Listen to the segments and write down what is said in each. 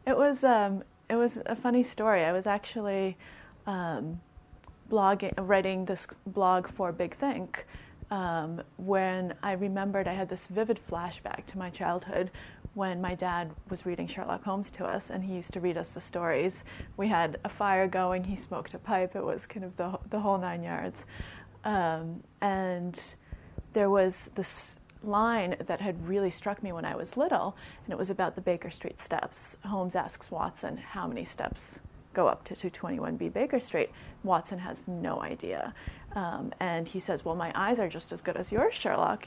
It was a funny story. I was actually writing this blog for Big Think, when I remembered I had this vivid flashback to my childhood when my dad was reading Sherlock Holmes to us, and he used to read us the stories. We had a fire going, he smoked a pipe, it was kind of the whole 9 yards. And there was this line that had really struck me when I was little, and it was about the Baker Street steps. Holmes asks Watson how many steps go up to 221B Baker Street. Watson has no idea. And he says, well, my eyes are just as good as yours, Sherlock.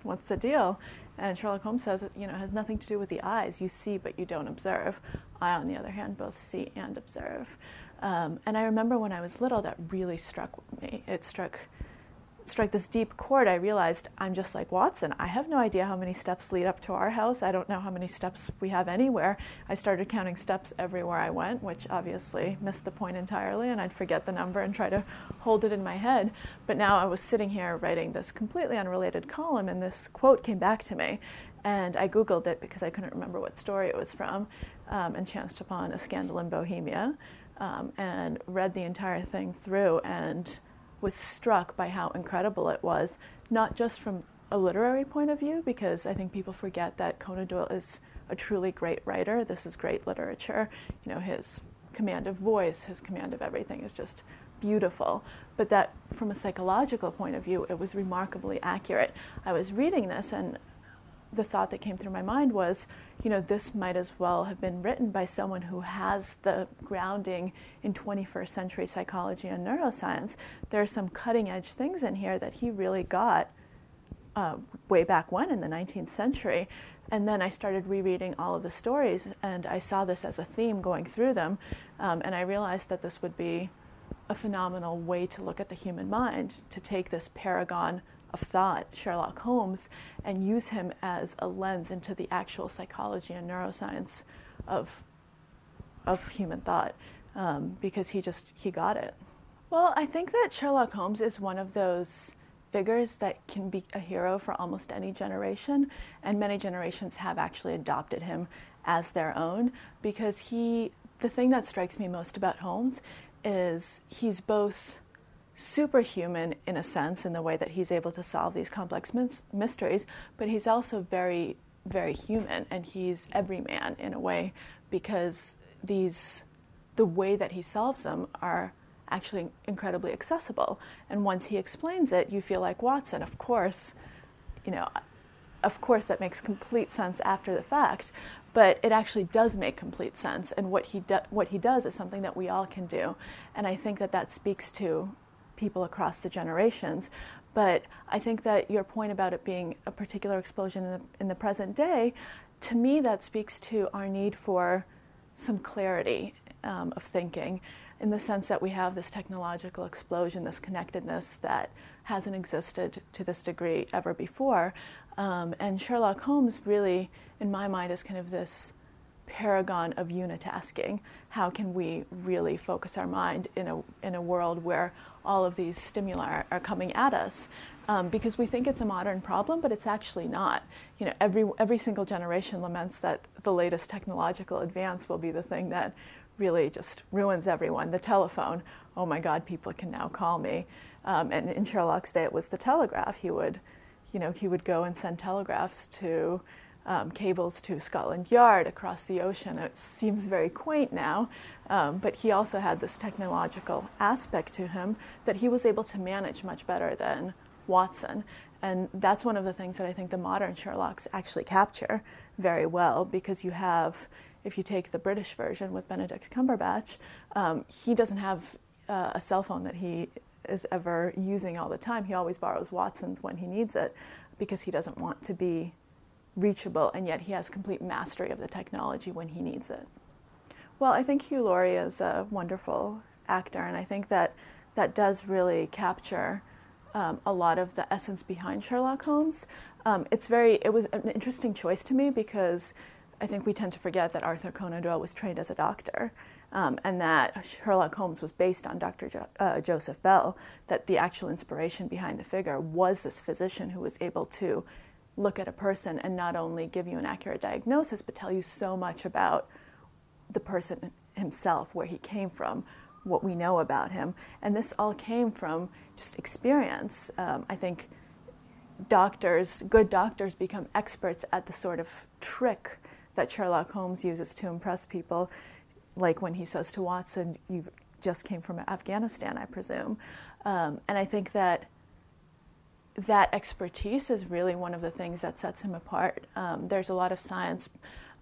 What's the deal? And Sherlock Holmes says, it has nothing to do with the eyes. You see, but you don't observe. I, on the other hand, both see and observe. And I remember when I was little, that really struck me. It struck this deep chord. I realized I'm just like Watson. I have no idea how many steps lead up to our house. I don't know how many steps we have anywhere. I started counting steps everywhere I went, which obviously missed the point entirely, and I'd forget the number and try to hold it in my head. But now I was sitting here writing this completely unrelated column, and this quote came back to me. And I Googled it because I couldn't remember what story it was from, and chanced upon A Scandal in Bohemia, and read the entire thing through, and was struck by how incredible it was, not just from a literary point of view, because I think people forget that Conan Doyle is a truly great writer. This is great literature. His command of voice, his command of everything is just beautiful. But that from a psychological point of view, it was remarkably accurate. I was reading this, and the thought that came through my mind was, this might as well have been written by someone who has the grounding in 21st century psychology and neuroscience. There are some cutting edge things in here that he really got way back when in the 19th century. And then I started rereading all of the stories, and I saw this as a theme going through them. And I realized that this would be a phenomenal way to look at the human mind, to take this paragon of thought, Sherlock Holmes, and use him as a lens into the actual psychology and neuroscience of human thought, because he got it. Well, I think that Sherlock Holmes is one of those figures that can be a hero for almost any generation, and many generations have actually adopted him as their own, because the thing that strikes me most about Holmes is he's both superhuman in a sense, in the way that he's able to solve these complex mysteries, but he's also very, very human, and he's everyman in a way, because the way that he solves them are actually incredibly accessible. And once he explains it, you feel like Watson. Of course that makes complete sense after the fact, but it actually does make complete sense. And what he does is something that we all can do. And I think that speaks to people across the generations. But I think that your point about it being a particular explosion in the present day, to me that speaks to our need for some clarity of thinking, in the sense that we have this technological explosion, this connectedness that hasn't existed to this degree ever before. And Sherlock Holmes really, in my mind, is kind of this paragon of unitasking. How can we really focus our mind in a world where all of these stimuli are coming at us? Because we think it's a modern problem, but it's actually not. Every single generation laments that the latest technological advance will be the thing that really just ruins everyone. The telephone, oh my God, people can now call me. And in Sherlock's day, it was the telegraph. He would go and send telegraphs to cables to Scotland Yard across the ocean. It seems very quaint now, but he also had this technological aspect to him that he was able to manage much better than Watson. And that's one of the things that I think the modern Sherlocks actually capture very well, because if you take the British version with Benedict Cumberbatch, he doesn't have a cell phone that he is ever using all the time. He always borrows Watson's when he needs it, because he doesn't want to be reachable, and yet he has complete mastery of the technology when he needs it. Well, I think Hugh Laurie is a wonderful actor, and I think that does really capture a lot of the essence behind Sherlock Holmes. It was an interesting choice to me, because I think we tend to forget that Arthur Conan Doyle was trained as a doctor, and that Sherlock Holmes was based on Dr. Joseph Bell, that the actual inspiration behind the figure was this physician who was able to look at a person and not only give you an accurate diagnosis, but tell you so much about the person himself, where he came from, what we know about him. And this all came from just experience. I think good doctors become experts at the sort of trick that Sherlock Holmes uses to impress people, like when he says to Watson, "You just came from Afghanistan, I presume." And I think that expertise is really one of the things that sets him apart. There's a lot of science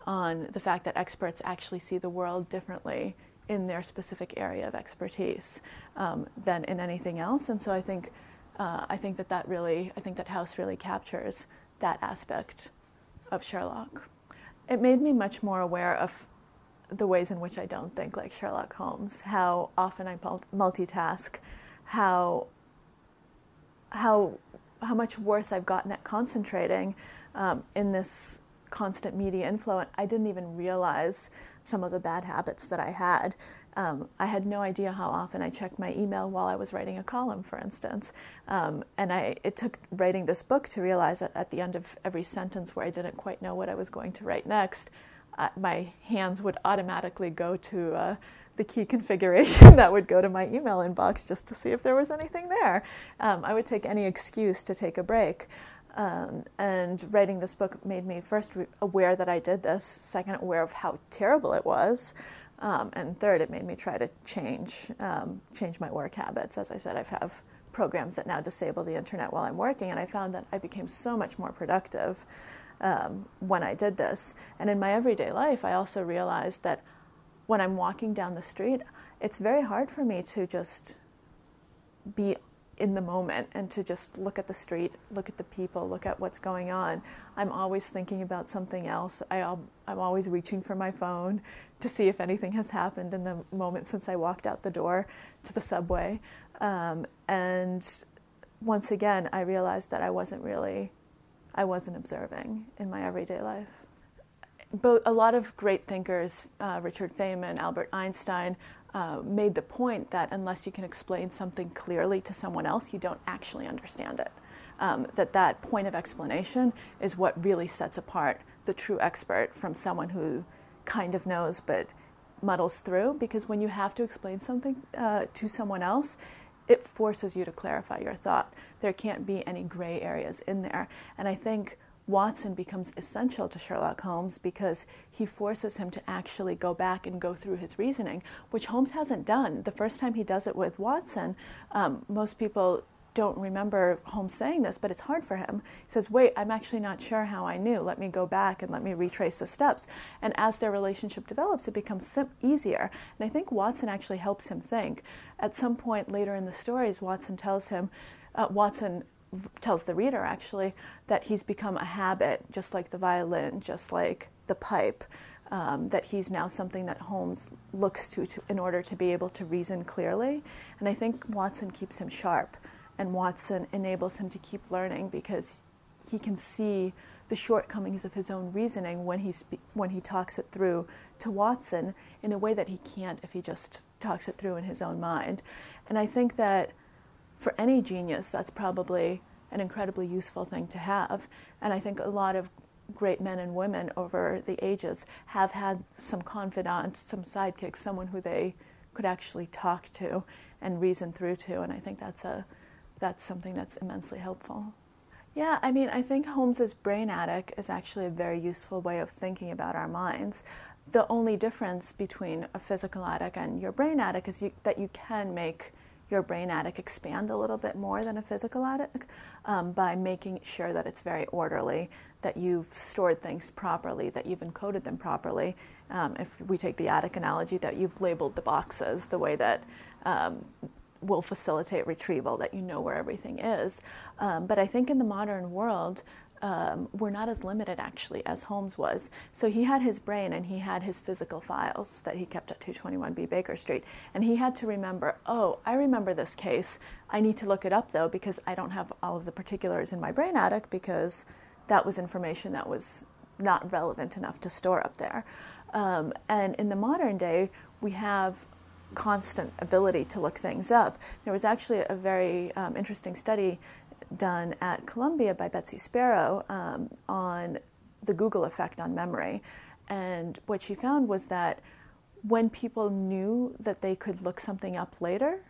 on the fact that experts actually see the world differently in their specific area of expertise than in anything else. And so I think that house really captures that aspect of Sherlock. It made me much more aware of the ways in which I don't think like Sherlock Holmes, how often I multitask, how much worse I've gotten at concentrating in this constant media inflow. And I didn't even realize some of the bad habits that I had. I had no idea how often I checked my email while I was writing a column, for instance. And it took writing this book to realize that at the end of every sentence where I didn't quite know what I was going to write next, my hands would automatically go to the key configuration that would go to my email inbox just to see if there was anything there. I would take any excuse to take a break. And writing this book made me first aware that I did this, second aware of how terrible it was, and third, it made me try to change my work habits. As I said, I have programs that now disable the internet while I'm working, and I found that I became so much more productive when I did this. And in my everyday life, I also realized that when I'm walking down the street, it's very hard for me to just be in the moment and to just look at the street, look at the people, look at what's going on. I'm always thinking about something else. I'm always reaching for my phone to see if anything has happened in the moment since I walked out the door to the subway. And once again, I realized that I wasn't observing in my everyday life. But a lot of great thinkers, Richard Feynman, Albert Einstein, made the point that unless you can explain something clearly to someone else, you don't actually understand it. That point of explanation is what really sets apart the true expert from someone who kind of knows but muddles through. Because when you have to explain something to someone else, it forces you to clarify your thought. There can't be any gray areas in there. And I think Watson becomes essential to Sherlock Holmes because he forces him to actually go back and go through his reasoning, which Holmes hasn't done. The first time he does it with Watson, most people don't remember Holmes saying this, but it's hard for him. He says, wait, I'm actually not sure how I knew. Let me go back and let me retrace the steps. And as their relationship develops, it becomes easier. And I think Watson actually helps him think. At some point later in the stories, Watson tells the reader, actually, that he's become a habit, just like the violin, just like the pipe, that he's now something that Holmes looks to in order to be able to reason clearly. And I think Watson keeps him sharp, and Watson enables him to keep learning because he can see the shortcomings of his own reasoning when he talks it through to Watson in a way that he can't if he just talks it through in his own mind. And I think that for any genius, that's probably an incredibly useful thing to have. And I think a lot of great men and women over the ages have had some confidants, some sidekicks, someone who they could actually talk to and reason through to. And I think that's something that's immensely helpful. Yeah, I mean, I think Holmes's brain attic is actually a very useful way of thinking about our minds. The only difference between a physical attic and your brain attic is that you can make your brain attic expand a little bit more than a physical attic by making sure that it's very orderly, that you've stored things properly, that you've encoded them properly. If we take the attic analogy, that you've labeled the boxes the way that will facilitate retrieval, that you know where everything is. But I think in the modern world, we're not as limited, actually, as Holmes was. So he had his brain and he had his physical files that he kept at 221B Baker Street. And he had to remember, oh, I remember this case. I need to look it up, though, because I don't have all of the particulars in my brain attic because that was information that was not relevant enough to store up there. And in the modern day, we have constant ability to look things up. There was actually a very interesting study done at Columbia by Betsy Sparrow on the Google effect on memory. And what she found was that when people knew that they could look something up later,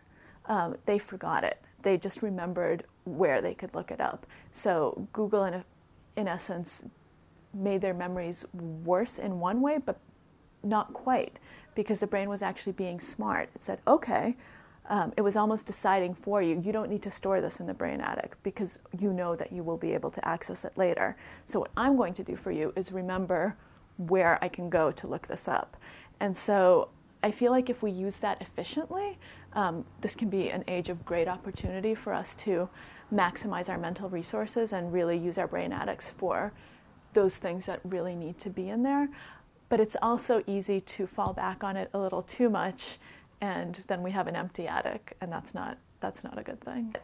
they forgot it. They just remembered where they could look it up. So Google, in essence, made their memories worse in one way, but not quite, because the brain was actually being smart. It said, okay, it was almost deciding for you, you don't need to store this in the brain attic because you know that you will be able to access it later. So what I'm going to do for you is remember where I can go to look this up. And so I feel like if we use that efficiently, this can be an age of great opportunity for us to maximize our mental resources and really use our brain attics for those things that really need to be in there. But it's also easy to fall back on it a little too much, and then we have an empty attic, and that's not a good thing.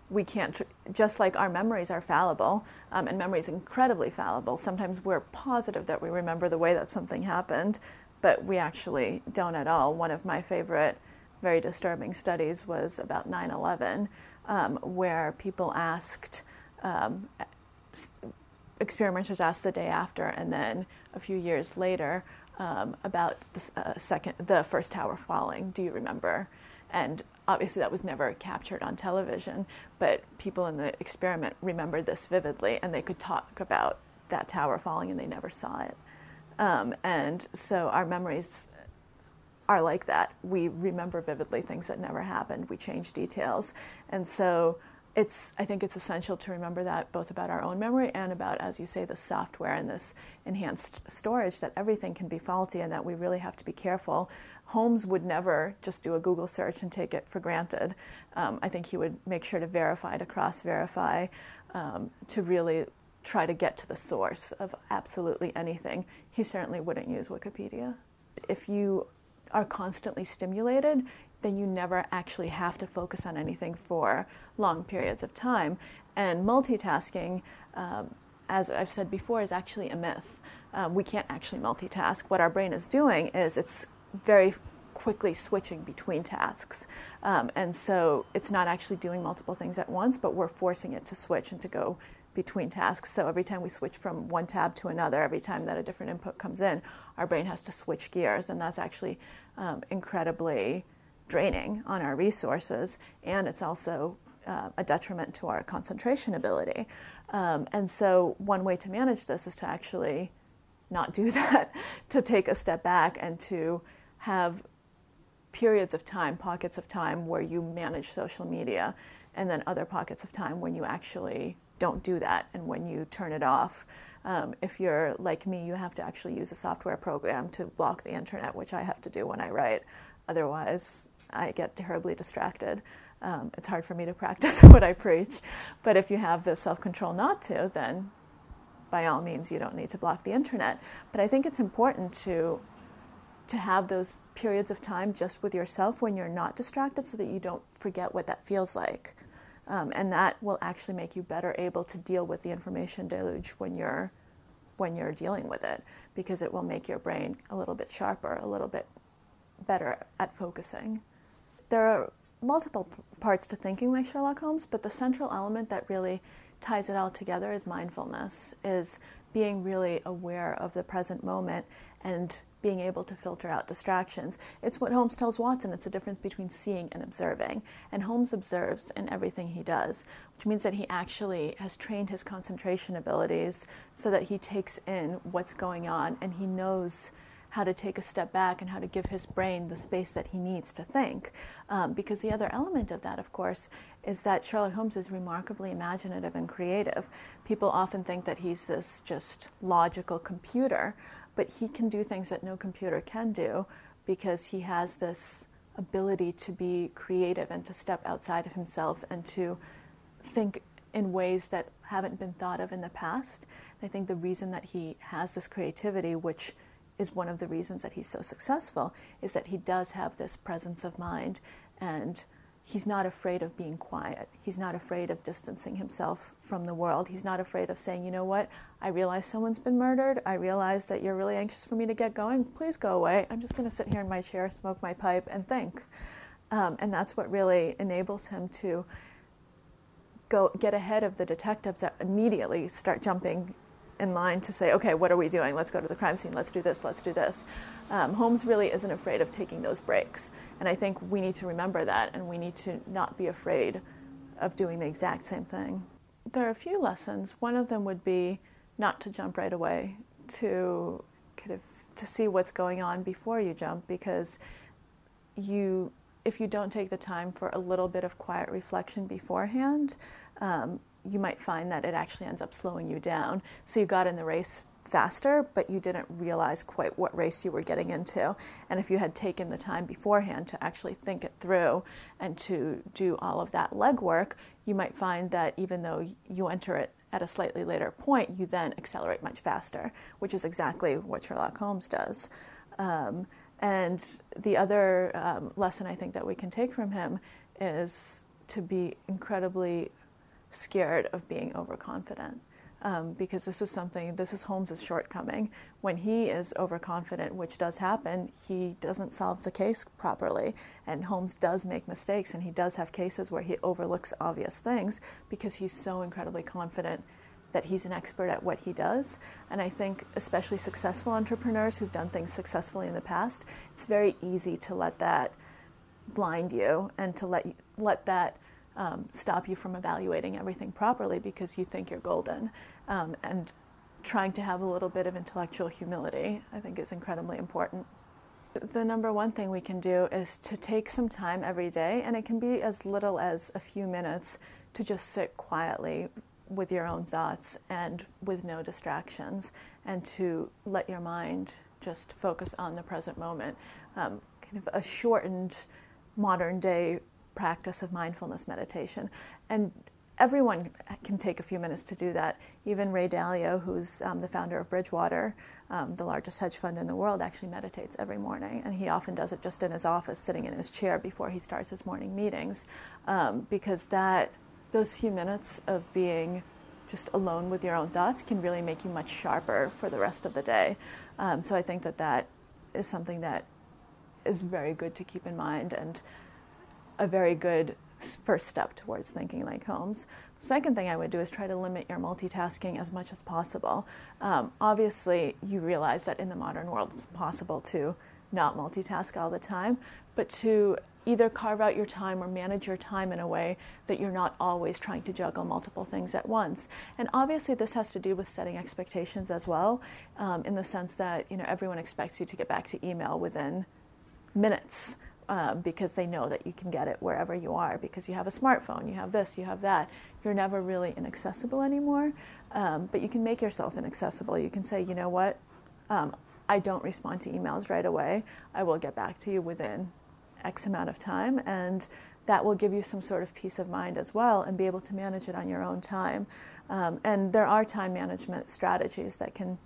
We can't, just like our memories are fallible, and memory is incredibly fallible. Sometimes we're positive that we remember the way that something happened, but we actually don't at all. One of my favorite, very disturbing studies was about 9/11, where people asked, experimenters asked the day after, and then a few years later, about the first tower falling. Do you remember? And obviously that was never captured on television, but people in the experiment remembered this vividly, and they could talk about that tower falling, and they never saw it. And so our memories are like that. We remember vividly things that never happened. We change details. And so I think it's essential to remember that, both about our own memory and about, as you say, the software and this enhanced storage, that everything can be faulty and that we really have to be careful. Holmes would never just do a Google search and take it for granted. I think he would make sure to verify, to cross-verify, to really try to get to the source of absolutely anything. He certainly wouldn't use Wikipedia. If you are constantly stimulated, then you never actually have to focus on anything for long periods of time. And multitasking, as I've said before, is actually a myth. We can't actually multitask. What our brain is doing is it's very quickly switching between tasks. And so it's not actually doing multiple things at once, but we're forcing it to switch and to go between tasks. So every time we switch from one tab to another, every time that a different input comes in, our brain has to switch gears, and that's actually incredibly draining on our resources, and it's also a detriment to our concentration ability. And so one way to manage this is to actually not do that, to take a step back and to have periods of time, pockets of time where you manage social media, and then other pockets of time when you actually don't do that and when you turn it off. If you're like me, you have to actually use a software program to block the internet, which I have to do when I write. Otherwise, I get terribly distracted. It's hard for me to practice what I preach. But if you have the self-control not to, then by all means, you don't need to block the internet. But I think it's important to have those periods of time just with yourself when you're not distracted, so that you don't forget what that feels like. And that will actually make you better able to deal with the information deluge when you're dealing with it, because it will make your brain a little bit sharper, a little bit better at focusing. There are multiple parts to thinking like Sherlock Holmes, but the central element that really ties it all together is mindfulness, is being really aware of the present moment and being able to filter out distractions. It's what Holmes tells Watson. It's the difference between seeing and observing. And Holmes observes in everything he does, which means that he actually has trained his concentration abilities so that he takes in what's going on, and he knows how to take a step back and how to give his brain the space that he needs to think. Because the other element of that, of course, is that Sherlock Holmes is remarkably imaginative and creative. People often think that he's this just logical computer, but he can do things that no computer can do, because he has this ability to be creative and to step outside of himself and to think in ways that haven't been thought of in the past. And I think the reason that he has this creativity, which is one of the reasons that he's so successful, is that he does have this presence of mind, and he's not afraid of being quiet. He's not afraid of distancing himself from the world. He's not afraid of saying, you know what, I realize someone's been murdered. I realize that you're really anxious for me to get going. Please go away. I'm just going to sit here in my chair, smoke my pipe, and think. And that's what really enables him to get ahead of the detectives that immediately start jumping in line to say, okay, what are we doing? Let's go to the crime scene. Let's do this. Let's do this. Holmes really isn't afraid of taking those breaks. And I think we need to remember that, and we need to not be afraid of doing the exact same thing. There are a few lessons. One of them would be not to jump right away, to see what's going on before you jump, because if you don't take the time for a little bit of quiet reflection beforehand, you might find that it actually ends up slowing you down. So you got in the race faster, but you didn't realize quite what race you were getting into. And if you had taken the time beforehand to actually think it through and to do all of that legwork, you might find that even though you enter it at a slightly later point, you then accelerate much faster, which is exactly what Sherlock Holmes does. And the other lesson I think that we can take from him is to be incredibly scared of being overconfident, because this is Holmes's shortcoming. When he is overconfident, which does happen, he doesn't solve the case properly, and Holmes does make mistakes, and he does have cases where he overlooks obvious things because he's so incredibly confident that he's an expert at what he does. And I think especially successful entrepreneurs who've done things successfully in the past, it's very easy to let that blind you and to let that stop you from evaluating everything properly because you think you're golden. And trying to have a little bit of intellectual humility, I think, is incredibly important. The number one thing we can do is to take some time every day, and it can be as little as a few minutes, to just sit quietly with your own thoughts and with no distractions, and to let your mind just focus on the present moment. Kind of a shortened modern day practice of mindfulness meditation. And everyone can take a few minutes to do that. Even Ray Dalio, who's the founder of Bridgewater, the largest hedge fund in the world, actually meditates every morning. And he often does it just in his office, sitting in his chair before he starts his morning meetings, because those few minutes of being just alone with your own thoughts can really make you much sharper for the rest of the day. So I think that is something that is very good to keep in mind, and a very good first step towards thinking like Holmes. The second thing I would do is try to limit your multitasking as much as possible. Obviously, you realize that in the modern world it's impossible to not multitask all the time, but to either carve out your time or manage your time in a way that you're not always trying to juggle multiple things at once. And obviously this has to do with setting expectations as well, in the sense that everyone expects you to get back to email within minutes. Because they know that you can get it wherever you are, because you have a smartphone, you have this, you have that. You're never really inaccessible anymore, but you can make yourself inaccessible. You can say, you know what, I don't respond to emails right away. I will get back to you within X amount of time, and that will give you some sort of peace of mind as well, and be able to manage it on your own time. And there are time management strategies that can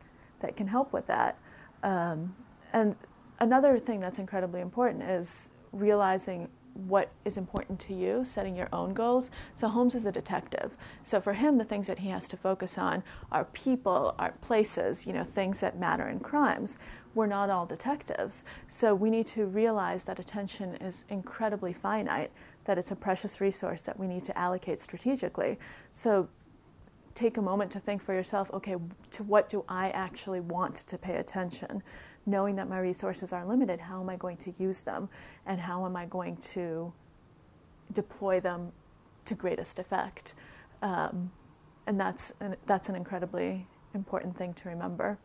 help with that. And another thing that's incredibly important is realizing what is important to you, setting your own goals. So Holmes is a detective. So for him, the things that he has to focus on are people, are places, things that matter in crimes. We're not all detectives. So we need to realize that attention is incredibly finite, that it's a precious resource that we need to allocate strategically. So take a moment to think for yourself, okay, to what do I actually want to pay attention? Knowing that my resources are limited, how am I going to use them? And how am I going to deploy them to greatest effect? And that's an incredibly important thing to remember.